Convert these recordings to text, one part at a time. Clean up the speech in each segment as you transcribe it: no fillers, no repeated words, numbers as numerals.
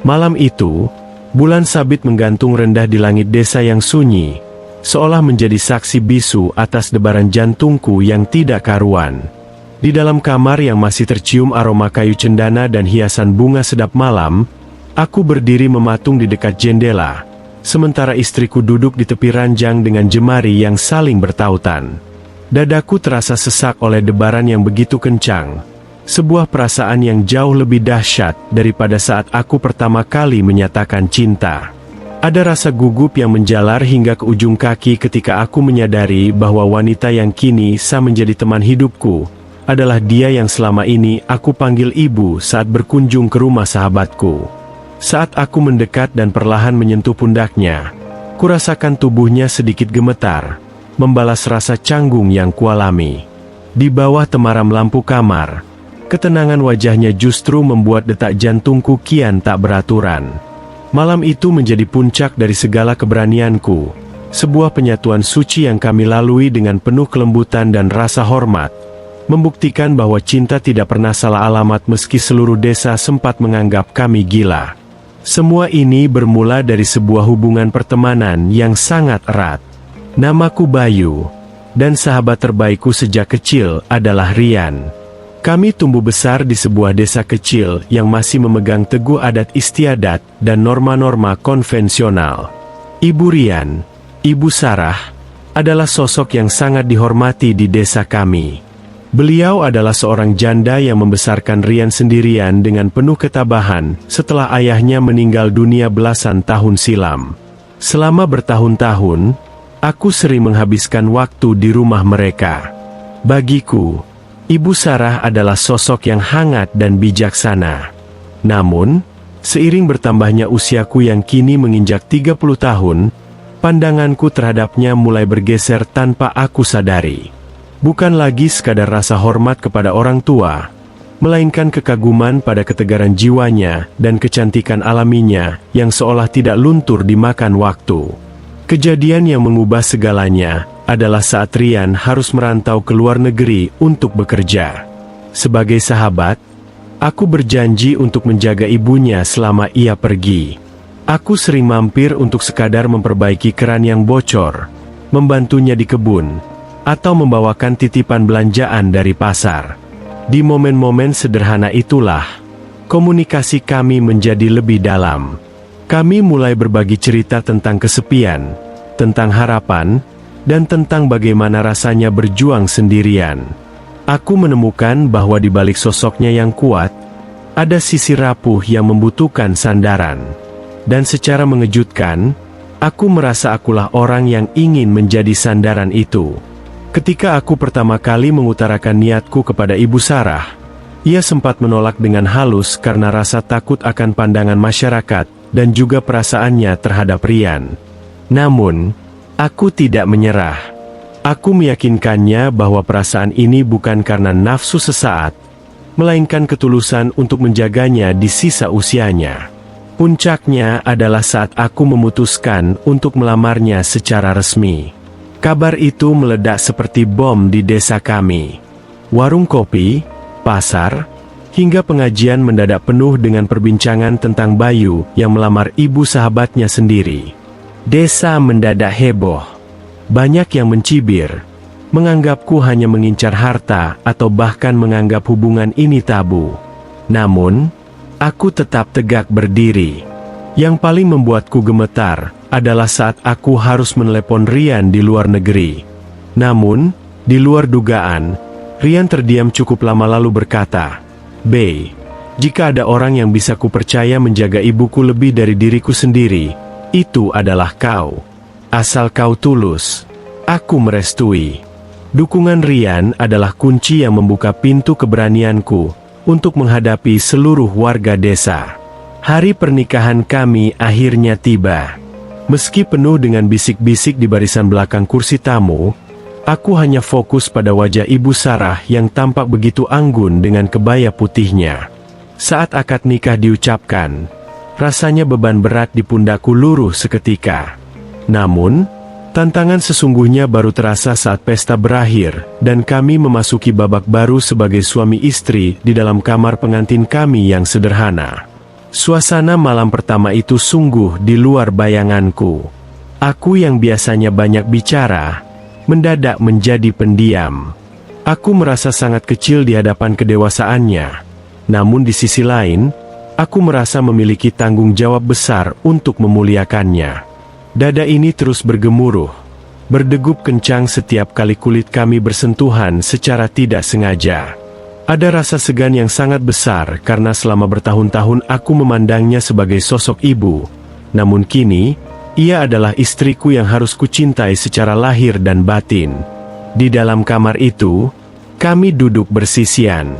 Malam itu, bulan sabit menggantung rendah di langit desa yang sunyi, seolah menjadi saksi bisu atas debaran jantungku yang tidak karuan. Di dalam kamar yang masih tercium aroma kayu cendana dan hiasan bunga sedap malam, aku berdiri mematung di dekat jendela, sementara istriku duduk di tepi ranjang dengan jemari yang saling bertautan. Dadaku terasa sesak oleh debaran yang begitu kencang. Sebuah perasaan yang jauh lebih dahsyat daripada saat aku pertama kali menyatakan cinta. Ada rasa gugup yang menjalar hingga ke ujung kaki ketika aku menyadari bahwa wanita yang kini sah menjadi teman hidupku adalah dia yang selama ini aku panggil ibu saat berkunjung ke rumah sahabatku. Saat aku mendekat dan perlahan menyentuh pundaknya, kurasakan tubuhnya sedikit gemetar, membalas rasa canggung yang kualami. Di bawah temaram lampu kamar, ketenangan wajahnya justru membuat detak jantungku kian tak beraturan. Malam itu menjadi puncak dari segala keberanianku, sebuah penyatuan suci yang kami lalui dengan penuh kelembutan dan rasa hormat, membuktikan bahwa cinta tidak pernah salah alamat meski seluruh desa sempat menganggap kami gila. Semua ini bermula dari sebuah hubungan pertemanan yang sangat erat. Namaku Bayu, dan sahabat terbaikku sejak kecil adalah Rian. Kami tumbuh besar di sebuah desa kecil yang masih memegang teguh adat istiadat dan norma-norma konvensional. Ibu Rian, Ibu Sarah, adalah sosok yang sangat dihormati di desa kami. Beliau adalah seorang janda yang membesarkan Rian sendirian dengan penuh ketabahan setelah ayahnya meninggal dunia belasan tahun silam. Selama bertahun-tahun, aku sering menghabiskan waktu di rumah mereka. Bagiku, Ibu Sarah adalah sosok yang hangat dan bijaksana. Namun, seiring bertambahnya usiaku yang kini menginjak 30 tahun, pandanganku terhadapnya mulai bergeser tanpa aku sadari. Bukan lagi sekadar rasa hormat kepada orang tua, melainkan kekaguman pada ketegaran jiwanya dan kecantikan alaminya yang seolah tidak luntur dimakan waktu. Kejadian yang mengubah segalanya adalah saat Rian harus merantau ke luar negeri untuk bekerja. Sebagai sahabat, aku berjanji untuk menjaga ibunya selama ia pergi. Aku sering mampir untuk sekadar memperbaiki keran yang bocor, membantunya di kebun, atau membawakan titipan belanjaan dari pasar. Di momen-momen sederhana itulah, komunikasi kami menjadi lebih dalam. Kami mulai berbagi cerita tentang kesepian, tentang harapan, dan tentang bagaimana rasanya berjuang sendirian. Aku menemukan bahwa di balik sosoknya yang kuat, ada sisi rapuh yang membutuhkan sandaran. Dan secara mengejutkan, aku merasa akulah orang yang ingin menjadi sandaran itu. Ketika aku pertama kali mengutarakan niatku kepada Ibu Sarah, ia sempat menolak dengan halus karena rasa takut akan pandangan masyarakat dan juga perasaannya terhadap Rian. Namun, aku tidak menyerah. Aku meyakinkannya bahwa perasaan ini bukan karena nafsu sesaat, melainkan ketulusan untuk menjaganya di sisa usianya. Puncaknya adalah saat aku memutuskan untuk melamarnya secara resmi. Kabar itu meledak seperti bom di desa kami. Warung kopi, pasar, hingga pengajian mendadak penuh dengan perbincangan tentang Bayu yang melamar ibu sahabatnya sendiri. Desa mendadak heboh. Banyak yang mencibir, menganggapku hanya mengincar harta atau bahkan menganggap hubungan ini tabu. Namun, aku tetap tegak berdiri. Yang paling membuatku gemetar adalah saat aku harus menelepon Rian di luar negeri. Namun, di luar dugaan, Rian terdiam cukup lama lalu berkata, "Bey, jika ada orang yang bisa kupercaya menjaga ibuku lebih dari diriku sendiri, itu adalah kau. Asal kau tulus, aku merestui." Dukungan Rian adalah kunci yang membuka pintu keberanianku untuk menghadapi seluruh warga desa. Hari pernikahan kami akhirnya tiba. Meski penuh dengan bisik-bisik di barisan belakang kursi tamu, aku hanya fokus pada wajah Ibu Sarah yang tampak begitu anggun dengan kebaya putihnya. Saat akad nikah diucapkan, rasanya beban berat di pundakku luruh seketika. Namun, tantangan sesungguhnya baru terasa saat pesta berakhir, dan kami memasuki babak baru sebagai suami istri di dalam kamar pengantin kami yang sederhana. Suasana malam pertama itu sungguh di luar bayanganku. Aku yang biasanya banyak bicara, mendadak menjadi pendiam. Aku merasa sangat kecil di hadapan kedewasaannya. Namun di sisi lain, aku merasa memiliki tanggung jawab besar untuk memuliakannya. Dada ini terus bergemuruh, berdegup kencang setiap kali kulit kami bersentuhan secara tidak sengaja. Ada rasa segan yang sangat besar karena selama bertahun-tahun aku memandangnya sebagai sosok ibu. Namun kini, ia adalah istriku yang harus kucintai secara lahir dan batin. Di dalam kamar itu, kami duduk bersisian.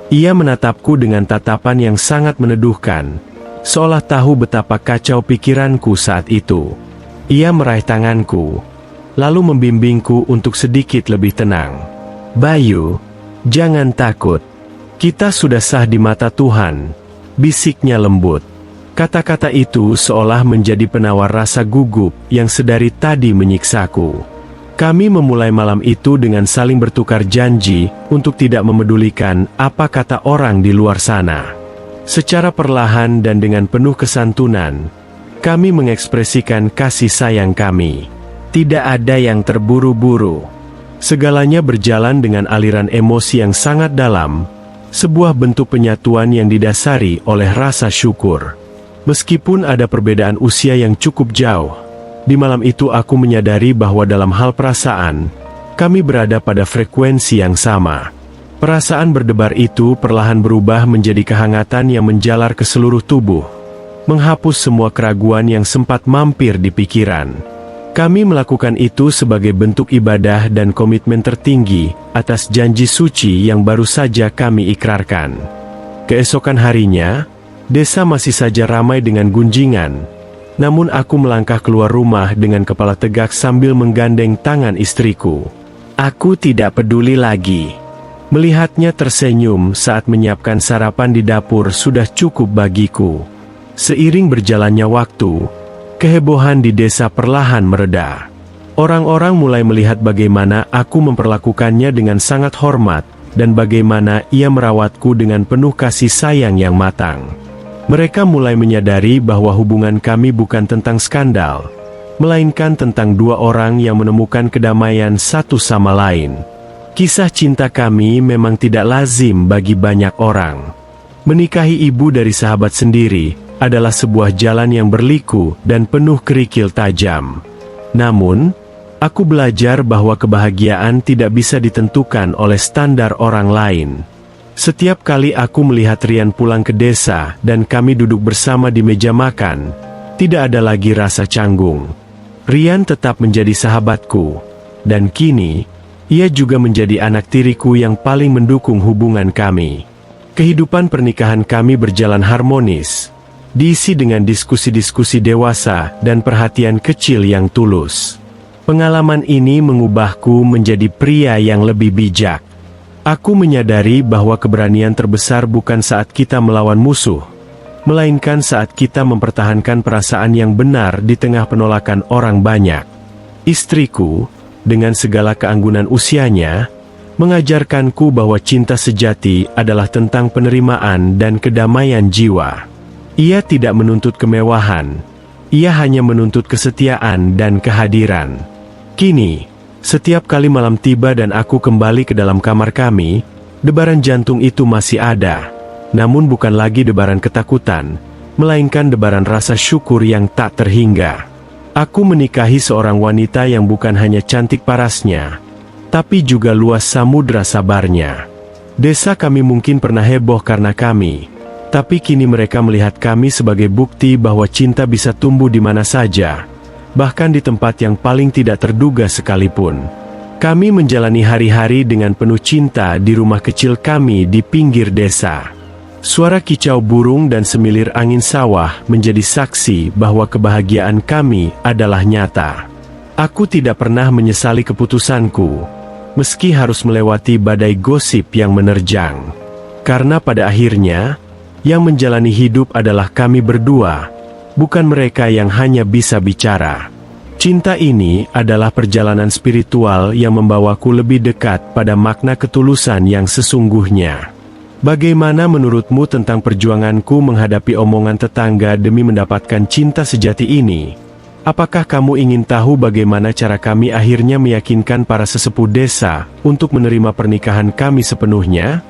Ia menatapku dengan tatapan yang sangat meneduhkan, seolah tahu betapa kacau pikiranku saat itu. Ia meraih tanganku, lalu membimbingku untuk sedikit lebih tenang. "Bayu, jangan takut. Kita sudah sah di mata Tuhan," bisiknya lembut. Kata-kata itu seolah menjadi penawar rasa gugup yang sedari tadi menyiksaku. Kami memulai malam itu dengan saling bertukar janji untuk tidak memedulikan apa kata orang di luar sana. Secara perlahan dan dengan penuh kesantunan, kami mengekspresikan kasih sayang kami. Tidak ada yang terburu-buru. Segalanya berjalan dengan aliran emosi yang sangat dalam, sebuah bentuk penyatuan yang didasari oleh rasa syukur. Meskipun ada perbedaan usia yang cukup jauh, di malam itu aku menyadari bahwa dalam hal perasaan, kami berada pada frekuensi yang sama. Perasaan berdebar itu perlahan berubah menjadi kehangatan yang menjalar ke seluruh tubuh, menghapus semua keraguan yang sempat mampir di pikiran. Kami melakukan itu sebagai bentuk ibadah dan komitmen tertinggi atas janji suci yang baru saja kami ikrarkan. Keesokan harinya, desa masih saja ramai dengan gunjingan. Namun aku melangkah keluar rumah dengan kepala tegak sambil menggandeng tangan istriku. Aku tidak peduli lagi. Melihatnya tersenyum saat menyiapkan sarapan di dapur sudah cukup bagiku. Seiring berjalannya waktu, kehebohan di desa perlahan mereda. Orang-orang mulai melihat bagaimana aku memperlakukannya dengan sangat hormat, dan bagaimana ia merawatku dengan penuh kasih sayang yang matang. Mereka mulai menyadari bahwa hubungan kami bukan tentang skandal, melainkan tentang dua orang yang menemukan kedamaian satu sama lain. Kisah cinta kami memang tidak lazim bagi banyak orang. Menikahi ibu dari sahabat sendiri adalah sebuah jalan yang berliku dan penuh kerikil tajam. Namun, aku belajar bahwa kebahagiaan tidak bisa ditentukan oleh standar orang lain. Setiap kali aku melihat Rian pulang ke desa dan kami duduk bersama di meja makan, tidak ada lagi rasa canggung. Rian tetap menjadi sahabatku, dan kini, ia juga menjadi anak tiriku yang paling mendukung hubungan kami. Kehidupan pernikahan kami berjalan harmonis, diisi dengan diskusi-diskusi dewasa dan perhatian kecil yang tulus. Pengalaman ini mengubahku menjadi pria yang lebih bijak. Aku menyadari bahwa keberanian terbesar bukan saat kita melawan musuh, melainkan saat kita mempertahankan perasaan yang benar di tengah penolakan orang banyak. Istriku, dengan segala keanggunan usianya, mengajarkanku bahwa cinta sejati adalah tentang penerimaan dan kedamaian jiwa. Ia tidak menuntut kemewahan, ia hanya menuntut kesetiaan dan kehadiran. Kini, setiap kali malam tiba dan aku kembali ke dalam kamar kami, debaran jantung itu masih ada. Namun bukan lagi debaran ketakutan, melainkan debaran rasa syukur yang tak terhingga. Aku menikahi seorang wanita yang bukan hanya cantik parasnya, tapi juga luas samudra sabarnya. Desa kami mungkin pernah heboh karena kami, tapi kini mereka melihat kami sebagai bukti bahwa cinta bisa tumbuh di mana saja, bahkan di tempat yang paling tidak terduga sekalipun. Kami menjalani hari-hari dengan penuh cinta di rumah kecil kami di pinggir desa. Suara kicau burung dan semilir angin sawah menjadi saksi bahwa kebahagiaan kami adalah nyata. Aku tidak pernah menyesali keputusanku, meski harus melewati badai gosip yang menerjang. Karena pada akhirnya, yang menjalani hidup adalah kami berdua, bukan mereka yang hanya bisa bicara. Cinta ini adalah perjalanan spiritual yang membawaku lebih dekat pada makna ketulusan yang sesungguhnya. Bagaimana menurutmu tentang perjuanganku menghadapi omongan tetangga demi mendapatkan cinta sejati ini? Apakah kamu ingin tahu bagaimana cara kami akhirnya meyakinkan para sesepuh desa untuk menerima pernikahan kami sepenuhnya?